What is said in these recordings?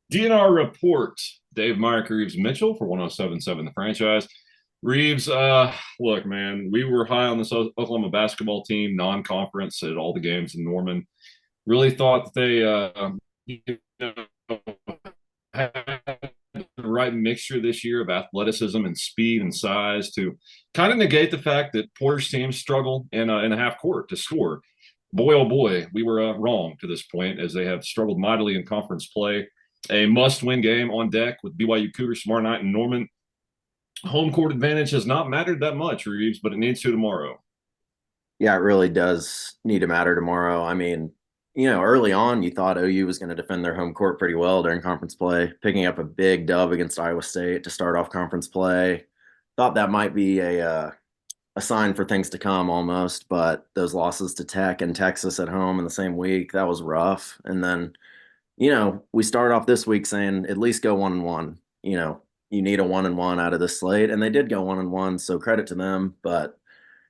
D&R Report. Dave Meyer, Rives Mitchell for 1077 The Franchise. Rives, look, man, we were high on this Oklahoma basketball team, non-conference at all the games in Norman. Really thought that they, you know, had the right mixture this year of athleticism and speed and size to kind of negate the fact that Porter's team struggle in a half court to score. Boy, oh boy, we were wrong to this point as they have struggled mightily in conference play. A must-win game on deck with BYU Cougars tomorrow night in Norman. Home court advantage has not mattered that much, Reeves, but it needs to tomorrow. Yeah, it really does need to matter tomorrow. I mean, early on, you thought OU was going to defend their home court pretty well during conference play, picking up a big dub against Iowa State to start off conference play. Thought that might be a sign for things to come almost, but those losses to Tech and Texas at home in the same week, that was rough. And then, we start off this week saying at least go 1-1. You need a 1-1 out of this slate, and they did go 1-1, so credit to them, but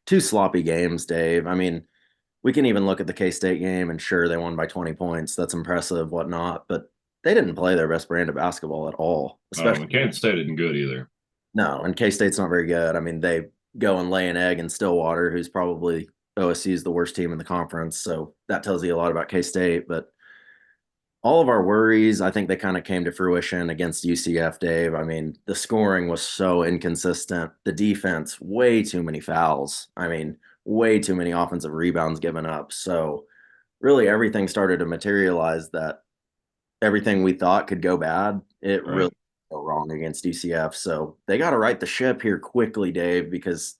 two sloppy games, Dave. I mean, we can even look at the K-State game and sure they won by 20 points. That's impressive, whatnot, but they didn't play their best brand of basketball at all, especially Kansas State isn't good either. no, and K-State's not very good. I mean, they go and lay an egg in Stillwater, who's probably OSU's the worst team in the conference. So that tells you a lot about K-State, but all of our worries, I think they kind of came to fruition against UCF, Dave. I mean, the scoring was so inconsistent. The defense, way too many fouls. I mean, way too many offensive rebounds given up. So really everything started to materialize that everything we thought could go bad, it really Right. go wrong against UCF. So they got to right the ship here quickly, Dave, because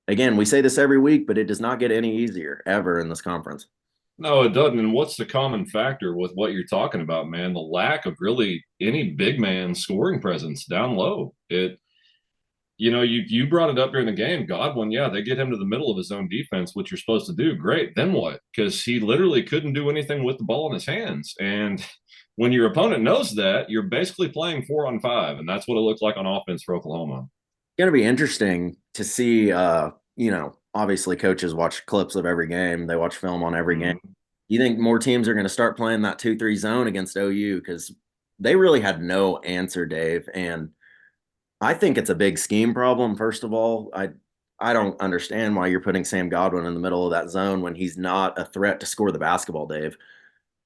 again, we say this every week, but it does not get any easier ever in this conference. No, it doesn't. And what's the common factor with what you're talking about, man? The lack of really any big man scoring presence down low. You brought it up during the game. Godwin, yeah, they get him to the middle of his own defense, which you're supposed to do. Great. Then what? Because he literally couldn't do anything with the ball in his hands. And when your opponent knows that, you're basically playing 4-on-5, and that's what it looked like on offense for Oklahoma. It's going to be interesting to see, obviously coaches watch clips of every game. They watch film on every game. Mhm. You think more teams are going to start playing that 2-3 zone against OU because they really had no answer, Dave. And I think it's a big scheme problem. First of all, I don't understand why you're putting Sam Godwin in the middle of that zone when he's not a threat to score the basketball, Dave.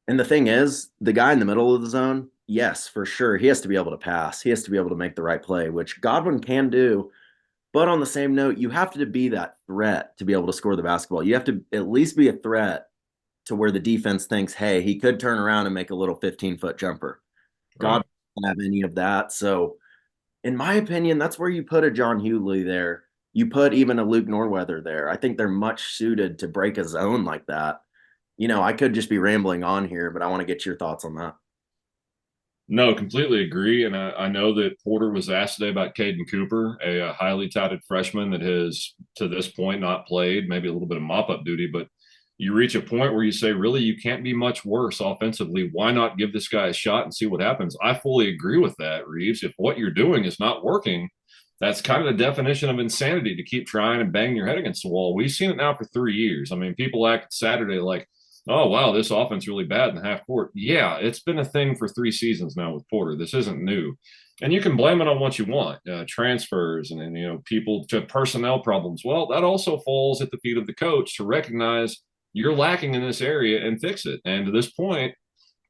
And the thing is, the guy in the middle of the zone, yes, for sure, he has to be able to pass. He has to be able to make the right play, which Godwin can do. But on the same note, you have to be that threat to be able to score the basketball. You have to at least be a threat to where the defense thinks, hey, he could turn around and make a little 15-foot jumper. God Right. doesn't have any of that. So in my opinion, that's where you put a John Hughley there. You put even a Luke Norweather there. I think they're much suited to break a zone like that. I could just be rambling on here, but I want to get your thoughts on that. No, completely agree. And I know that Porter was asked today about Caden Cooper, a highly touted freshman that has, to this point, not played, maybe a little bit of mop up duty. But you reach a point where you say, really, you can't be much worse offensively. Why not give this guy a shot and see what happens? I fully agree with that, Reeves. If what you're doing is not working, that's kind of the definition of insanity to keep trying and bang your head against the wall. We've seen it now for 3 years. I mean, people act Saturday like, oh wow, this offense really bad in the half court. Yeah, it's been a thing for 3 seasons now with Porter. This isn't new, and you can blame it on what you want, transfers and people to personnel problems. Well, that also falls at the feet of the coach to recognize you're lacking in this area and fix it. And to this point,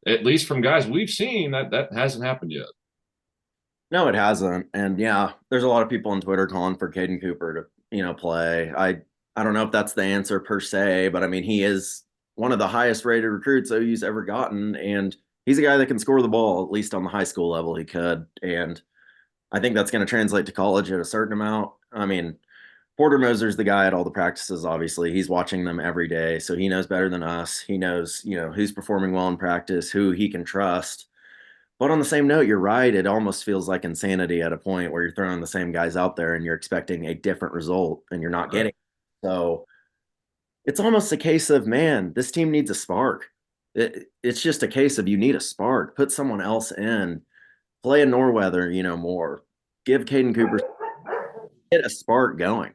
at least from guys we've seen, that hasn't happened yet. No, it hasn't. And yeah, there's a lot of people on Twitter calling for Caden Cooper to, play. I don't know if that's the answer per se, but I mean, he is one of the highest rated recruits OU's ever gotten. And he's a guy that can score the ball, at least on the high school level, he could. And I think that's going to translate to college at a certain amount. I mean, Porter Moser's the guy at all the practices, obviously. He's watching them every day. So he knows better than us. He knows, who's performing well in practice, who he can trust. But on the same note, you're right. It almost feels like insanity at a point where you're throwing the same guys out there and you're expecting a different result and you're not Right. getting it. So it's almost a case of, man, this team needs a spark. It's just a case of you need a spark. Put someone else in, play a Norweather, more. Give Caden Cooper get a spark going.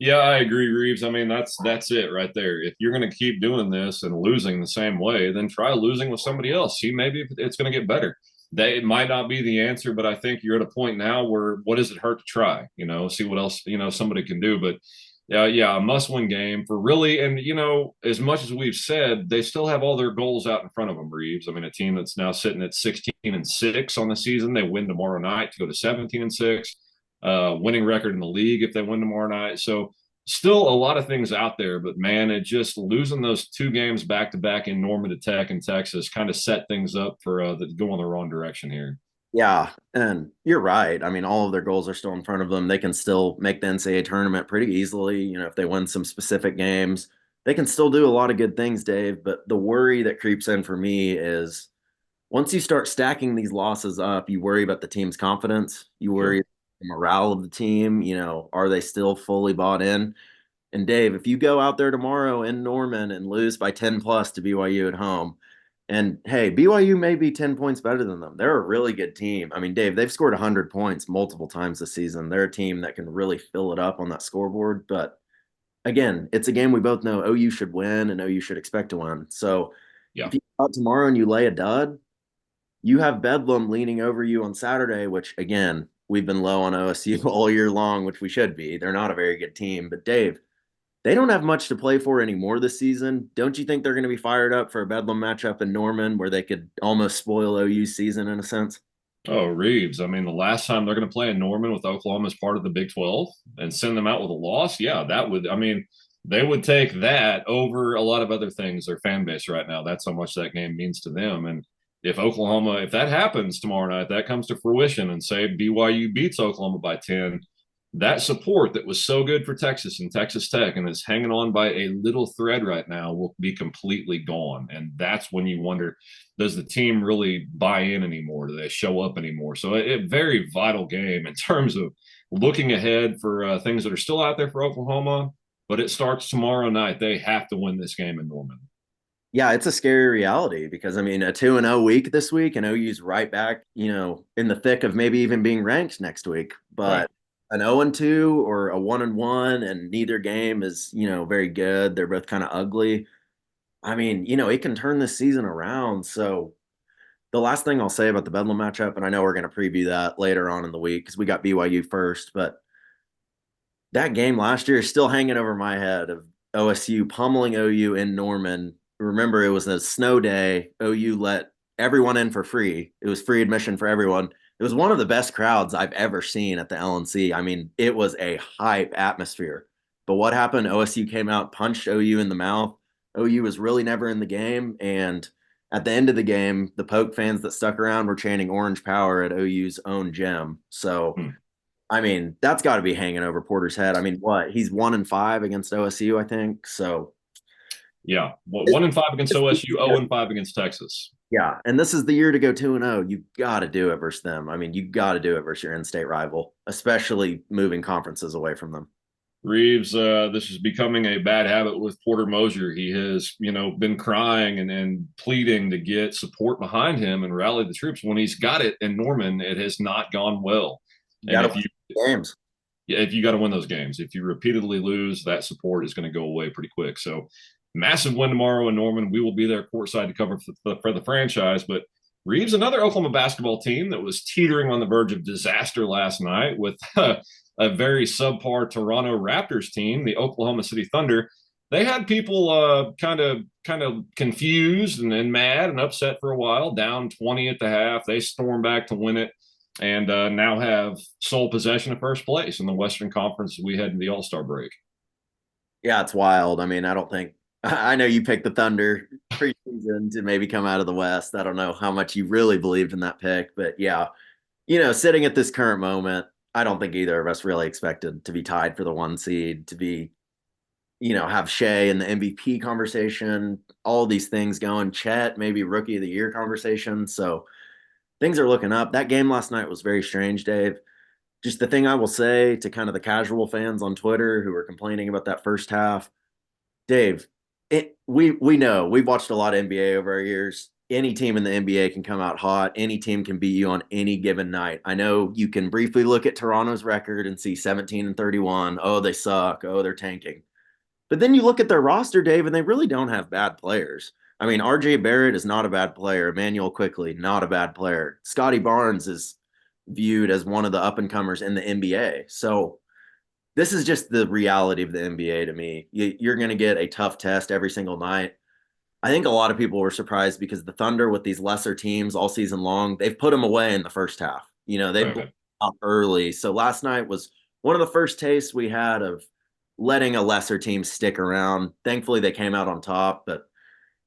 Yeah, I agree, Reeves. I mean, that's it right there. If you're going to keep doing this and losing the same way, then try losing with somebody else. See, maybe it's going to get better. It might not be the answer, but I think you're at a point now where what does it hurt to try? See what else somebody can do. But yeah, a must-win game for really, and as much as we've said, they still have all their goals out in front of them. Reeves, I mean, a team that's now sitting at 16-6 on the season. They win tomorrow night to go to 17-6, winning record in the league if they win tomorrow night. So still a lot of things out there, but man, it just losing those two games back to back in Norman to Tech and Texas kind of set things up for going the wrong direction here. Yeah, and you're right. I mean, all of their goals are still in front of them. They can still make the NCAA tournament pretty easily. If they win some specific games, they can still do a lot of good things, Dave. But the worry that creeps in for me is once you start stacking these losses up, you worry about the team's confidence. You worry Sure. about the morale of the team. Are they still fully bought in? And Dave, if you go out there tomorrow in Norman and lose by 10 plus to BYU at home, and hey, BYU may be 10 points better than them. They're a really good team. I mean, Dave, they've scored 100 points multiple times this season. They're a team that can really fill it up on that scoreboard. But again, it's a game we both know OU should win and OU should expect to win. So Yeah. if you go out tomorrow and you lay a dud, you have Bedlam leaning over you on Saturday, which again, we've been low on OSU all year long, which we should be. They're not a very good team. But Dave, they don't have much to play for anymore this season. Don't you think they're going to be fired up for a Bedlam matchup in Norman where they could almost spoil OU's season in a sense? Oh, Reeves. I mean, the last time they're going to play in Norman with Oklahoma as part of the Big 12 and send them out with a loss, yeah, I mean, they would take that over a lot of other things, their fan base right now. That's how much that game means to them. And if that happens tomorrow night, that comes to fruition and say BYU beats Oklahoma by 10, that support that was so good for Texas and Texas Tech and is hanging on by a little thread right now will be completely gone. And that's when you wonder, does the team really buy in anymore? Do they show up anymore? So a very vital game in terms of looking ahead for things that are still out there for Oklahoma, but it starts tomorrow night. They have to win this game in Norman. Yeah, it's a scary reality because I mean, a 2-0 week this week and OU's right back, in the thick of maybe even being ranked next week. Right. But an 0-2 or a 1-1 and neither game is, very good. They're both kind of ugly. I mean, it can turn this season around. So the last thing I'll say about the Bedlam matchup, and I know we're going to preview that later on in the week because we got BYU first, but that game last year is still hanging over my head of OSU pummeling OU in Norman. Remember, it was a snow day. OU let everyone in for free. It was free admission for everyone. It was one of the best crowds I've ever seen at the LNC. I mean, it was a hype atmosphere. But what happened? OSU came out, punched OU in the mouth. OU was really never in the game. And at the end of the game, the Poke fans that stuck around were chanting Orange Power at OU's own gym. So Hmm. I mean, that's got to be hanging over Porter's head. I mean, what? He's 1-5 against OSU, I think. So, Yeah. Well, this, 1-5 against this, OSU, 0-5 against Texas. yeah, and this is the year to go 2-0. You got to do it versus them. I mean, you got to do it versus your in-state rival, especially moving conferences away from them. Reeves, this is becoming a bad habit with Porter Mosier. He has, been crying and pleading to get support behind him and rally the troops. When he's got it in Norman, it has not gone well. You And got to win games. if you got to win those games, if you repeatedly lose, that support is going to go away pretty quick. So massive win tomorrow in Norman. We will be there courtside to cover for the franchise. But Reeves, another Oklahoma basketball team that was teetering on the verge of disaster last night with a very subpar Toronto Raptors team, the Oklahoma City Thunder. They had people kind of confused and mad and upset for a while, down 20 at the half. They stormed back to win it and now have sole possession of first place in the Western Conference as we head into the All-Star break. Yeah, it's wild. I mean, I don't think I know you picked the Thunder preseason to maybe come out of the West. I don't know how much you really believed in that pick, but yeah, sitting at this current moment, I don't think either of us really expected to be tied for the one seed, to be, have Shea in the MVP conversation, all these things going, Chet, maybe rookie of the year conversation. So things are looking up. That game last night was very strange, Dave. Just the thing I will say to kind of the casual fans on Twitter who were complaining about that first half, Dave, we know we've watched a lot of NBA over our years. Any team in the NBA can come out hot. Any team can beat you on any given night. I know you can briefly look at Toronto's record and see 17-31. Oh, they suck. Oh, they're tanking. But then you look at their roster, Dave, and they really don't have bad players. I mean, RJ Barrett is not a bad player. Emmanuel Quickly, not a bad player. Scotty Barnes is viewed as one of the up and comers in the NBA. So this is just the reality of the NBA to me. You're going to get a tough test every single night. I think a lot of people were surprised because the Thunder, with these lesser teams all season long, they've put them away in the first half. They've blown Right. up early. So last night was one of the first tastes we had of letting a lesser team stick around. Thankfully, they came out on top. But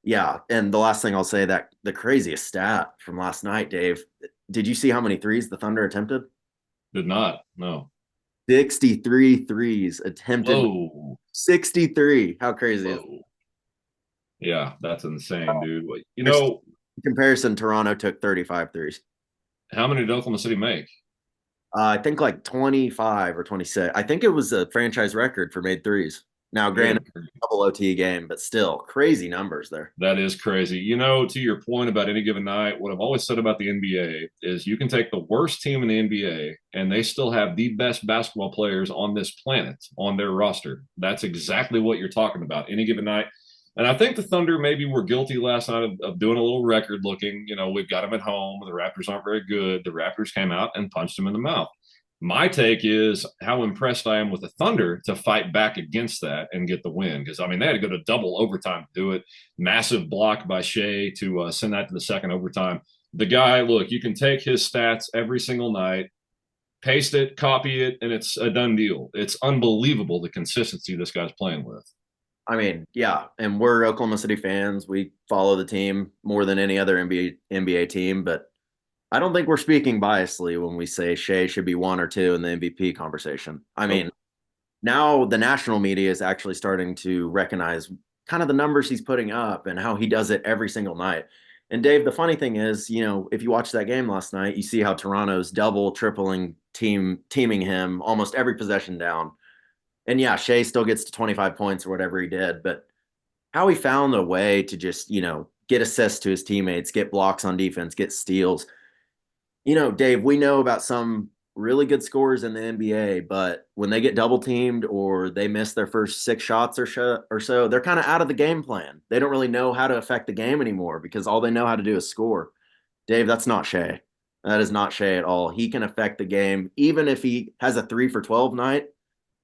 yeah, and the last thing I'll say, that the craziest stat from last night, Dave, did you see how many threes the Thunder attempted? Did not. No. 63 threes attempted. Whoa. 63. How crazy is Whoa. Yeah, that's insane, that? dude. There's in comparison, Toronto took 35 threes. How many did Oklahoma City make? I think like 25 or 26. I think it was a franchise record for made threes. Now, granted, Good. double OT game, but still crazy numbers there. That is crazy. To your point about any given night, what I've always said about the NBA is you can take the worst team in the NBA and they still have the best basketball players on this planet on their roster. That's exactly what you're talking about any given night. And I think the Thunder maybe were guilty last night of doing a little record looking. We've got them at home. The Raptors aren't very good. The Raptors came out and punched them in the mouth. My take is how impressed I am with the Thunder to fight back against that and get the win. Because, I mean, they had to go to double overtime to do it. Massive block by Shea to send that to the second overtime. The guy, look, you can take his stats every single night, paste it, copy it, and it's a done deal. It's unbelievable the consistency this guy's playing with. I mean, yeah, and we're Oklahoma City fans. We follow the team more than any other NBA team, but I don't think we're speaking biasly when we say Shea should be one or two in the MVP conversation. I mean, Nope. now the national media is actually starting to recognize kind of the numbers he's putting up and how he does it every single night. And Dave, the funny thing is, if you watch that game last night, you see how Toronto's double, tripling teaming him almost every possession down. And yeah, Shea still gets to 25 points or whatever he did, but how he found a way to just, get assists to his teammates, get blocks on defense, get steals. Dave, we know about some really good scorers in the NBA, but when they get double teamed or they miss their first six shots or so, they're kind of out of the game plan. They don't really know how to affect the game anymore because all they know how to do is score. Dave, that's not Shea. That is not Shea at all. He can affect the game. Even if he has a 3 for 12 night,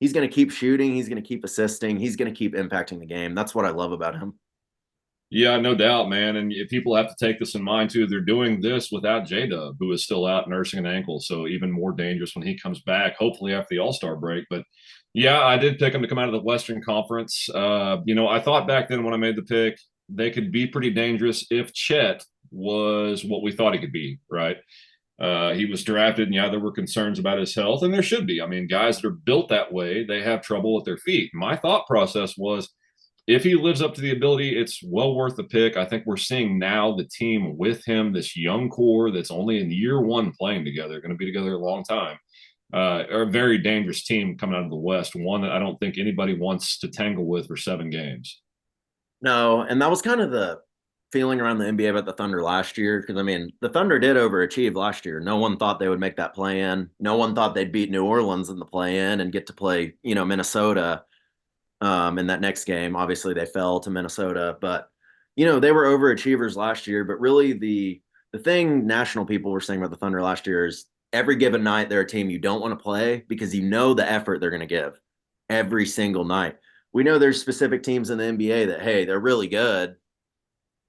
he's going to keep shooting. He's going to keep assisting. He's going to keep impacting the game. That's what I love about him. Yeah, no doubt, man. And people have to take this in mind too. They're doing this without J Dub, who is still out nursing an ankle. So even more dangerous when he comes back, hopefully after the All-Star break. But yeah, I did pick him to come out of the Western Conference. I thought back then when I made the pick, they could be pretty dangerous if Chet was what we thought he could be, right? He was drafted, and yeah, there were concerns about his health, and there should be. I mean, guys that are built that way, they have trouble with their feet. My thought process was if he lives up to the ability, it's well worth the pick. I think we're seeing now the team with him, this young core that's only in year one playing together, going to be together a long time, are a very dangerous team coming out of the West, one that I don't think anybody wants to tangle with for 7 games. No, and that was kind of the feeling around the NBA about the Thunder last year. Because I mean, the Thunder did overachieve last year. No one thought they would make that play in. No one thought they'd beat New Orleans in the play in and get to play, Minnesota in that next game. Obviously, they fell to Minnesota, but they were overachievers last year. But really, the thing national people were saying about the Thunder last year is every given night they're a team you don't want to play because you know the effort they're going to give every single night. We know there's specific teams in the NBA that hey, they're really good,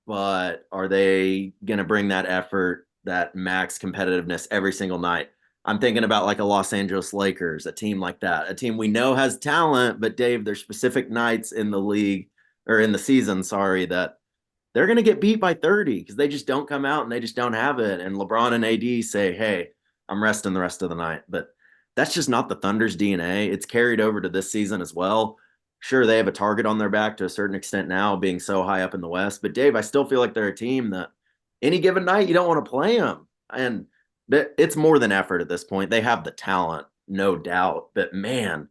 but are they going to bring that effort, that max competitiveness every single night? I'm thinking about like a Los Angeles Lakers, a team like that, a team we know has talent, but Dave, there's specific nights in the league or in the season, sorry, that they're going to get beat by 30 because they just don't come out and they just don't have it. And LeBron and AD say, hey, I'm resting the rest of the night. But that's just not the Thunder's DNA. It's carried over to this season as well. Sure, they have a target on their back to a certain extent now, being so high up in the West. But Dave, I still feel like they're a team that any given night you don't want to play them. And it's more than effort at this point. They have the talent, no doubt. But man,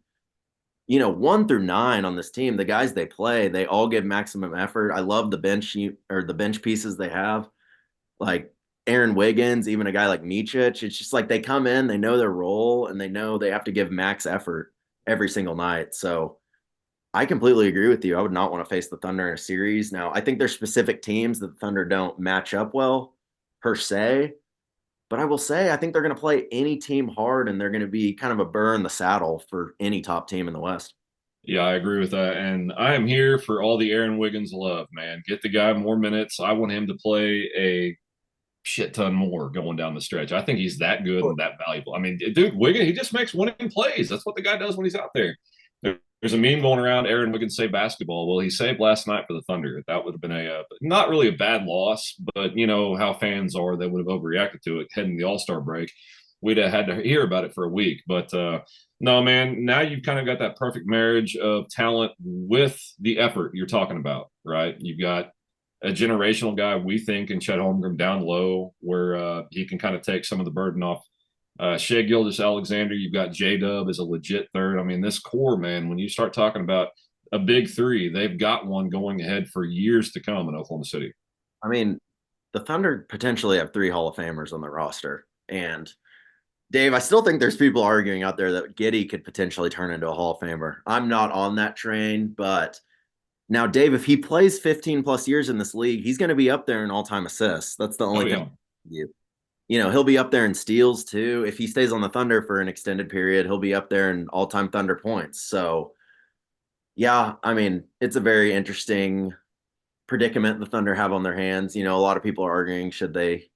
1 through 9 on this team, the guys they play, they all give maximum effort. I love the bench pieces they have, like Aaron Wiggins, even a guy like Micic. It's just like they come in, they know their role, and they know they have to give max effort every single night. So I completely agree with you. I would not want to face the Thunder in a series. Now, I think there's specific teams that the Thunder don't match up well per se, but I will say I think they're going to play any team hard and they're going to be kind of a burr in the saddle for any top team in the West. Yeah, I agree with that. And I am here for all the Aaron Wiggins love, man. Get the guy more minutes. I want him to play a shit ton more going down the stretch. I think he's that good and that valuable. I mean, dude, Wiggins, he just makes winning plays. That's what the guy does when he's out there. There's a meme going around. Aaron Wiggins saved basketball. Well, he saved last night for the Thunder. That would have been a not really a bad loss, but you know how fans are. They would have overreacted to it heading the All Star break. We'd have had to hear about it for a week. But no, man, now you've kind of got that perfect marriage of talent with the effort you're talking about, right? You've got a generational guy, we think, in Chet Holmgren down low, where he can kind of take some of the burden off Shea Gilgeous-Alexander. You've got J-Dub as a legit third. I mean, this core, man, when you start talking about a big three, they've got one going ahead for years to come in Oklahoma City. I mean, the Thunder potentially have three Hall of Famers on the roster. And Dave, I still think there's people arguing out there that Giddy could potentially turn into a Hall of Famer. I'm not on that train, but now, Dave, if he plays 15 plus years in this league, he's going to be up there in all time assists. That's the Oh, only thing. yeah. He'll be up there in steals too. If he stays on the Thunder for an extended period, he'll be up there in all time Thunder points. So, yeah, I mean, it's a very interesting predicament the Thunder have on their hands. A lot of people are arguing, should they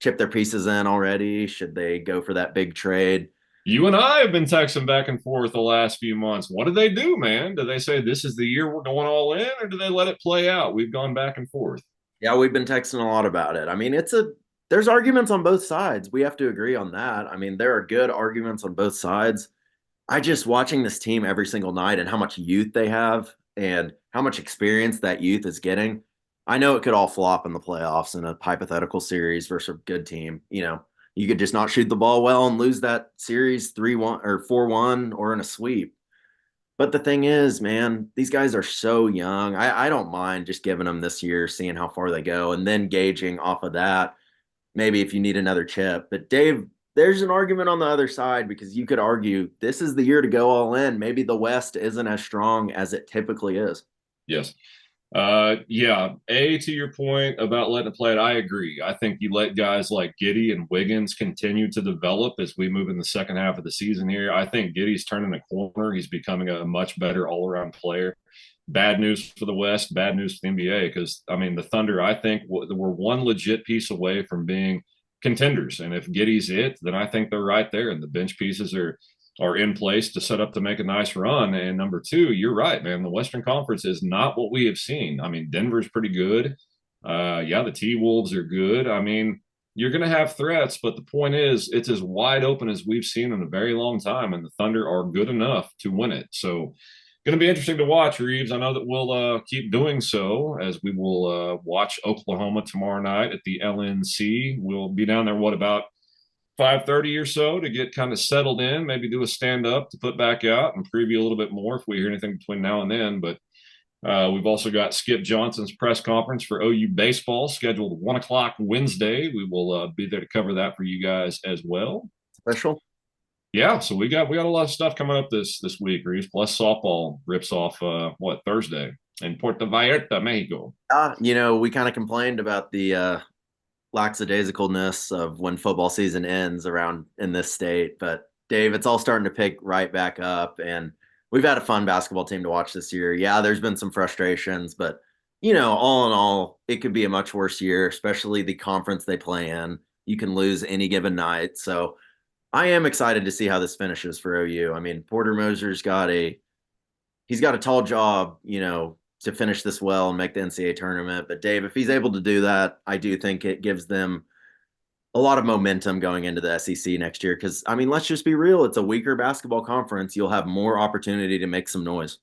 chip their pieces in already? Should they go for that big trade? You and I have been texting back and forth the last few months. What do they do, man? Do they say this is the year we're going all in, or do they let it play out? We've gone back and forth. Yeah, we've been texting a lot about it. I mean, there's arguments on both sides. We have to agree on that. I mean, there are good arguments on both sides. I just watching this team every single night and how much youth they have and how much experience that youth is getting. I know it could all flop in the playoffs in a hypothetical series versus a good team. You could just not shoot the ball well and lose that series 3-1 or 4-1 or in a sweep. But the thing is, man, these guys are so young. I don't mind just giving them this year, seeing how far they go, and then gauging off of that. Maybe if you need another chip. But Dave, there's an argument on the other side because you could argue this is the year to go all in. Maybe the West isn't as strong as it typically is. Yes. Yeah. To your point about letting it play it, I agree. I think you let guys like Giddy and Wiggins continue to develop as we move in the second half of the season here. I think Giddy's turning a corner. He's becoming a much better all around player. Bad news for the West, bad news for the NBA because, I mean, the Thunder, I think, we're one legit piece away from being contenders. And if Giddy's it, then I think they're right there. And the bench pieces are in place to set up to make a nice run. And number two, you're right, man. The Western Conference is not what we have seen. I mean, Denver's pretty good. Yeah, the T Wolves are good. I mean, you're going to have threats, but the point is, it's as wide open as we've seen in a very long time, and the Thunder are good enough to win it. So, going to be interesting to watch, Reeves. I know that we'll keep doing so as we will watch Oklahoma tomorrow night at the LNC. We'll be down there, what, about 5:30 or so to get kind of settled in, maybe do a stand up to put back out and preview a little bit more if we hear anything between now and then. But we've also got Skip Johnson's press conference for OU baseball scheduled 1 o'clock Wednesday. We will be there to cover that for you guys as well. Special. Yeah, so we got a lot of stuff coming up this week, Reeves. Plus softball rips off Thursday in Puerto Vallarta, Mexico. We kind of complained about the lackadaisicalness of when football season ends around in this state. But Dave, it's all starting to pick right back up, and we've had a fun basketball team to watch this year. Yeah, there's been some frustrations, but all in all, it could be a much worse year, especially the conference they play in. You can lose any given night. So I am excited to see how this finishes for OU. I mean, Porter Moser's he's got a tall job, to finish this well and make the NCAA tournament. But Dave, if he's able to do that, I do think it gives them a lot of momentum going into the SEC next year. Because I mean, let's just be real; it's a weaker basketball conference. You'll have more opportunity to make some noise.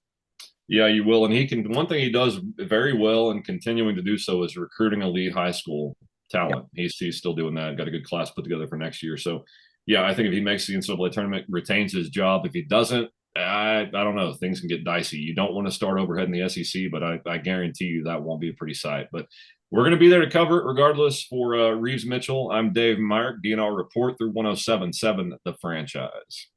Yeah, you will. And he can, one thing he does very well and continuing to do so is recruiting elite high school talent. He's still doing that. Got a good class put together for next year. So, yeah, I think if he makes the NCAA tournament, retains his job. If he doesn't, I don't know. Things can get dicey. You don't want to start overhead in the SEC, but I guarantee you that won't be a pretty sight. But we're going to be there to cover it regardless. For Reeves Mitchell, I'm Dave Meyer, D&R Report through 107.7 The Franchise.